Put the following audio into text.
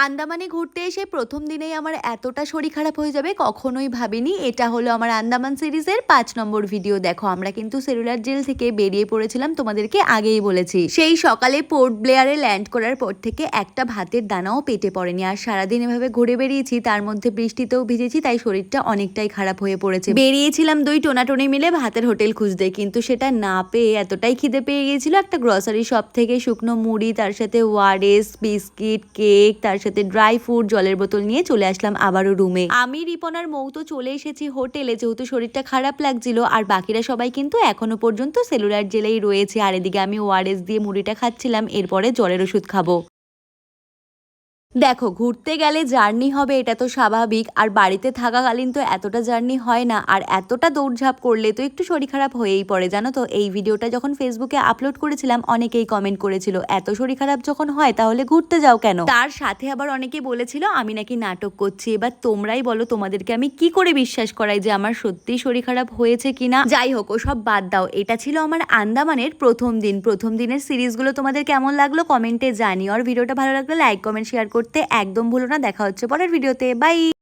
আন্দামানে ঘুরতে এসে প্রথম দিনেই আমার এতটা শরীর খারাপ হয়ে যাবে কখনোই ভাবিনি। এটা হলো আমার আন্দামান সিরিজের ৫ নম্বর ভিডিও। দেখো আমরা কিন্তু সেলুলার জেল থেকে বেরিয়ে পড়েছিলাম, তোমাদেরকে আগেই বলেছি। সেই সকালে পোর্ট ব্লেয়ারে ল্যান্ড করার পর থেকে একটা ভাতের দানাও পেটে পড়েনি। আর সারাদিন এভাবে ঘুরে বেরিয়েছি, তার মধ্যে বৃষ্টিতেও ভিজেছি, তাই শরীরটা অনেকটাই খারাপ হয়ে পড়েছে। বেরিয়েছিলাম দুই টোনাটনি মিলে ভাতের হোটেল খুঁজতে, কিন্তু সেটা না পেয়ে এতটাই খিদে পেয়ে গিয়েছিল একটা গ্রসারি শপ থেকে শুকনো মুড়ি, তার সাথে ওয়ারেস, বিস্কিট, কেক, তার সাথে ড্রাই ফ্রুট, জলের বোতল নিয়ে চলে আসলাম আবারও রুমে। আমি, রিপনার মৌ তো চলে এসেছি হোটেলে, যেহেতু শরীরটা খারাপ লাগছিল। আর বাকিরা সবাই কিন্তু এখনো পর্যন্ত সেলুলার জেলেই রয়েছে। আর এদিকে আমি ওয়ারেস দিয়ে মুড়িটা খাচ্ছিলাম, এরপরে জ্বরের ওষুধ খাবো। দেখো, ঘুরতে গেলে জার্নি হবে, এটা তো স্বাভাবিক। আর বাড়িতে থাকাকালীন তো এতটা জার্নি হয় না, আর এতটা দৌড়ঝাঁপ করলে তো একটু শরীর খারাপ হয়েই পড়ে, জানো তো। এই ভিডিওটা যখন ফেসবুকে আপলোড করেছিলাম, অনেকেই কমেন্ট করেছিল এত শরীর খারাপ যখন হয় তাহলে ঘুরতে যাও কেন। তার সাথে আবার অনেকে বলেছিল আমি নাকি নাটক করছি। এবার তোমরাই বলো, তোমাদেরকে আমি কি করে বিশ্বাস করাই যে আমার সত্যিই শরীর খারাপ হয়েছে কিনা। যাই হোক, ওসব বাদ দাও। এটা ছিল আমার আন্দামানের প্রথম দিন। প্রথম দিনের সিরিজগুলো তোমাদের কেমন লাগলো কমেন্টে জানিও। আর ভিডিওটা ভালো লাগলে লাইক, কমেন্ট, শেয়ার করতে একদম ভুলো না। দেখা হচ্ছে পরের ভিডিওতে। বাই।